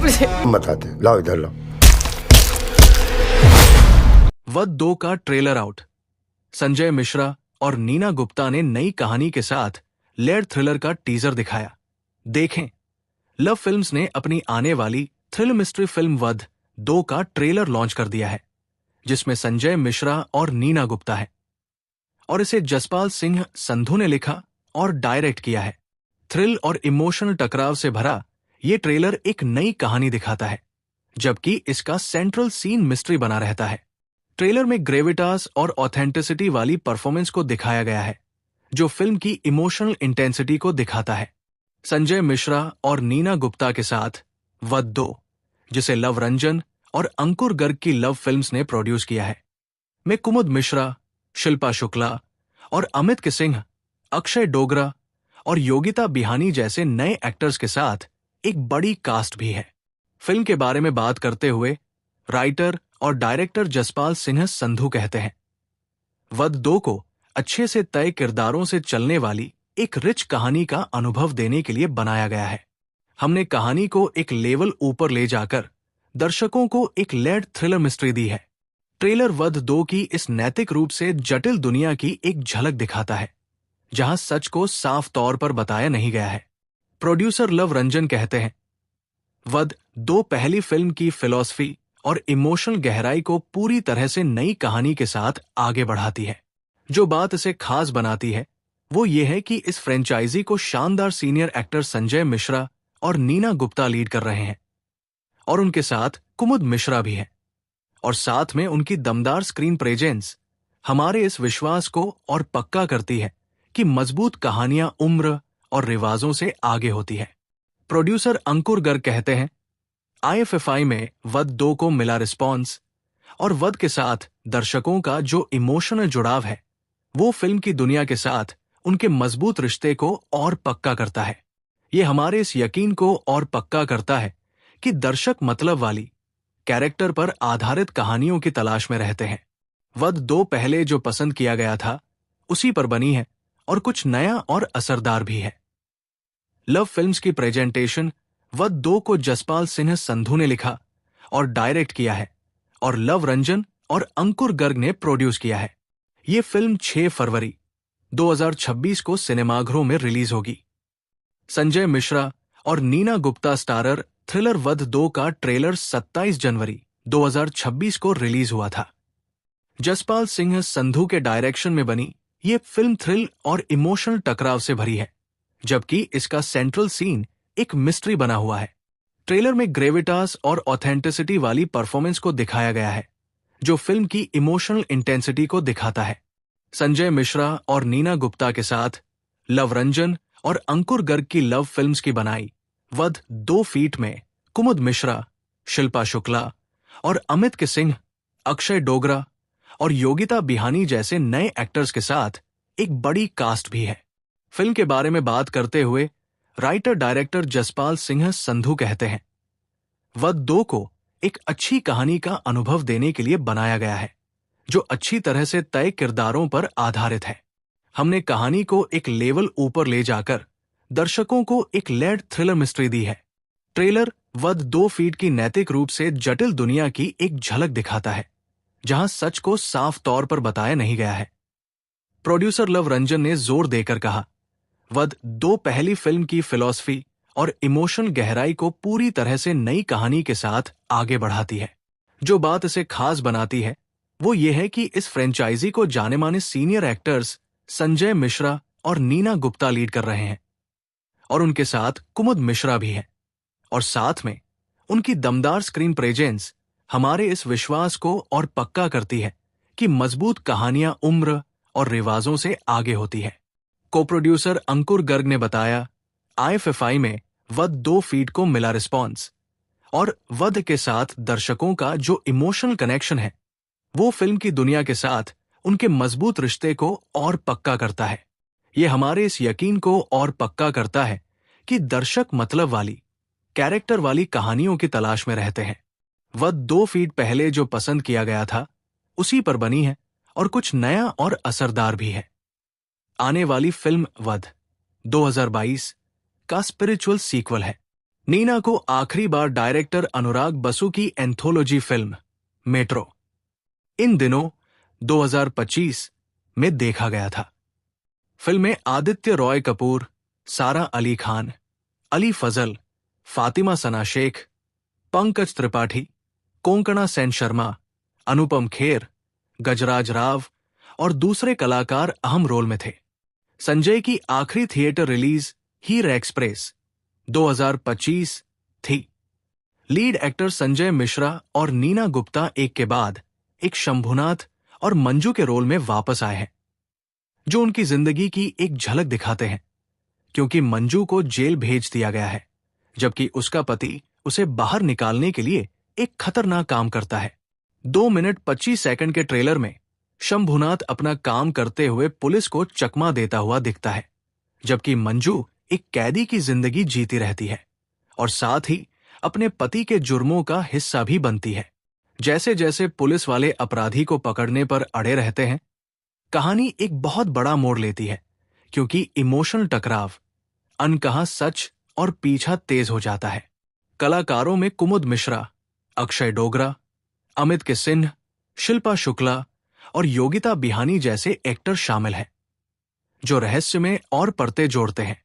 मुझे। बताते हैं, लाओ इधर लाओ। वध 2 का ट्रेलर आउट। संजय मिश्रा और नीना गुप्ता ने नई कहानी के साथ लेड थ्रिलर का टीजर दिखाया। देखें, लव फिल्म्स ने अपनी आने वाली थ्रिल मिस्ट्री फिल्म वध 2 का ट्रेलर लॉन्च कर दिया है, जिसमें संजय मिश्रा और नीना गुप्ता है, और इसे जसपाल सिंह संधू ने लिखा और डायरेक्ट किया है। थ्रिल और इमोशनल टकराव से भरा ये ट्रेलर एक नई कहानी दिखाता है, जबकि इसका सेंट्रल सीन मिस्ट्री बना रहता है। ट्रेलर में ग्रेविटास और ऑथेंटिसिटी वाली परफॉर्मेंस को दिखाया गया है, जो फिल्म की इमोशनल इंटेंसिटी को दिखाता है। संजय मिश्रा और नीना गुप्ता के साथ वध 2, जिसे लव रंजन और अंकुर गर्ग की लव फिल्म्स ने प्रोड्यूस किया है, में कुमुद मिश्रा, शिल्पा शुक्ला और अमित के सिंह, अक्षय डोगरा और योगिता बिहानी जैसे नए एक्टर्स के साथ एक बड़ी कास्ट भी है। फिल्म के बारे में बात करते हुए राइटर और डायरेक्टर जसपाल सिंह संधू कहते हैं, वध 2 को अच्छे से तय किरदारों से चलने वाली एक रिच कहानी का अनुभव देने के लिए बनाया गया है। हमने कहानी को एक लेवल ऊपर ले जाकर दर्शकों को एक लेड थ्रिलर मिस्ट्री दी है। ट्रेलर वध 2 की इस नैतिक रूप से जटिल दुनिया की एक झलक दिखाता है, जहां सच को साफ तौर पर बताया नहीं गया है। प्रोड्यूसर लव रंजन कहते हैं, वध 2 पहली फिल्म की फिलॉसफी और इमोशनल गहराई को पूरी तरह से नई कहानी के साथ आगे बढ़ाती है। जो बात इसे खास बनाती है वो ये है कि इस फ्रेंचाइजी को शानदार सीनियर एक्टर संजय मिश्रा और नीना गुप्ता लीड कर रहे हैं, और उनके साथ कुमुद मिश्रा भी हैं, और साथ में उनकी दमदार स्क्रीन प्रेजेंस हमारे इस विश्वास को और पक्का करती है कि मजबूत कहानियां उम्र और रिवाजों से आगे होती है। प्रोड्यूसर अंकुर गर्ग कहते हैं, IFFI में वध 2 को मिला रिस्पॉन्स, और वध के साथ दर्शकों का जो इमोशनल जुड़ाव है वो फिल्म की दुनिया के साथ उनके मजबूत रिश्ते को और पक्का करता है। ये हमारे इस यकीन को और पक्का करता है कि दर्शक मतलब वाली, कैरेक्टर पर आधारित कहानियों की तलाश में रहते हैं। वध 2 पहले जो पसंद किया गया था उसी पर बनी है, और कुछ नया और असरदार भी है। लव फिल्म्स की प्रेजेंटेशन वध 2 को जसपाल सिंह संधू ने लिखा और डायरेक्ट किया है, और लव रंजन और अंकुर गर्ग ने प्रोड्यूस किया है। ये फिल्म 6 फरवरी 2026 को सिनेमाघरों में रिलीज होगी। संजय मिश्रा और नीना गुप्ता स्टारर थ्रिलर वध 2 का ट्रेलर 27 जनवरी 2026 को रिलीज हुआ था। जसपाल सिंह संधू के डायरेक्शन में बनी ये फिल्म थ्रिल और इमोशनल टकराव से भरी है, जबकि इसका सेंट्रल सीन एक मिस्ट्री बना हुआ है। ट्रेलर में ग्रेविटास और ऑथेंटिसिटी वाली परफॉर्मेंस को दिखाया गया है, जो फिल्म की इमोशनल इंटेंसिटी को दिखाता है। संजय मिश्रा और नीना गुप्ता के साथ लव रंजन और अंकुर गर्ग की लव फिल्म्स की बनाई वध 2 फीट में कुमुद मिश्रा, शिल्पा शुक्ला और अमित के सिंह, अक्षय डोगरा और योगिता बिहानी जैसे नए एक्टर्स के साथ एक बड़ी कास्ट भी है। फिल्म के बारे में बात करते हुए राइटर डायरेक्टर जसपाल सिंह संधू कहते हैं, वध 2 को एक अच्छी कहानी का अनुभव देने के लिए बनाया गया है, जो अच्छी तरह से तय किरदारों पर आधारित है। हमने कहानी को एक लेवल ऊपर ले जाकर दर्शकों को एक लेड थ्रिलर मिस्ट्री दी है। ट्रेलर वध 2 फीट की नैतिक रूप से जटिल दुनिया की एक झलक दिखाता है, जहां सच को साफ तौर पर बताया नहीं गया है। प्रोड्यूसर लव रंजन ने जोर देकर कहा, वध 2 पहली फिल्म की फिलॉसफी और इमोशनल गहराई को पूरी तरह से नई कहानी के साथ आगे बढ़ाती है। जो बात इसे खास बनाती है वो ये है कि इस फ्रेंचाइजी को जाने माने सीनियर एक्टर्स संजय मिश्रा और नीना गुप्ता लीड कर रहे हैं, और उनके साथ कुमुद मिश्रा भी है, और साथ में उनकी दमदार स्क्रीन प्रेजेंस हमारे इस विश्वास को और पक्का करती है कि मजबूत कहानियां उम्र और रिवाजों से आगे होती है। को प्रोड्यूसर अंकुर गर्ग ने बताया, IFFI में वध 2 फीट को मिला रिस्पॉन्स, और वध के साथ दर्शकों का जो इमोशनल कनेक्शन है वो फिल्म की दुनिया के साथ उनके मजबूत रिश्ते को और पक्का करता है। ये हमारे इस यकीन को और पक्का करता है कि दर्शक मतलब वाली, कैरेक्टर वाली कहानियों की तलाश में रहते हैं। वध 2 फीट पहले जो पसंद किया गया था उसी पर बनी है, और कुछ नया और असरदार भी है। आने वाली फिल्म वध 2022 का स्पिरिचुअल सीक्वल है। नीना को आखिरी बार डायरेक्टर अनुराग बसु की एंथोलॉजी फिल्म मेट्रो इन दिनों 2025 में देखा गया था। फिल्म में आदित्य रॉय कपूर, सारा अली खान, अली फजल, फातिमा सना शेख, पंकज त्रिपाठी, कोंकणा सेन शर्मा, अनुपम खेर, गजराज राव और दूसरे कलाकार अहम रोल में थे। संजय की आखिरी थिएटर रिलीज हीर एक्सप्रेस 2025 थी। लीड एक्टर संजय मिश्रा और नीना गुप्ता एक के बाद एक शंभुनाथ और मंजू के रोल में वापस आए हैं, जो उनकी जिंदगी की एक झलक दिखाते हैं, क्योंकि मंजू को जेल भेज दिया गया है, जबकि उसका पति उसे बाहर निकालने के लिए एक खतरनाक काम करता है। 2 मिनट 25 सेकंड के ट्रेलर में शंभुनाथ अपना काम करते हुए पुलिस को चकमा देता हुआ दिखता है, जबकि मंजू एक कैदी की जिंदगी जीती रहती है और साथ ही अपने पति के जुर्मों का हिस्सा भी बनती है। जैसे जैसे पुलिस वाले अपराधी को पकड़ने पर अड़े रहते हैं, कहानी एक बहुत बड़ा मोड़ लेती है, क्योंकि इमोशनल टकराव, अनकहा सच और पीछा तेज हो जाता है। कलाकारों में कुमुद मिश्रा, अक्षय डोगरा, अमित के सिंह, शिल्पा शुक्ला और योगिता बिहानी जैसे एक्टर शामिल हैं, जो रहस्य में और परतें जोड़ते हैं।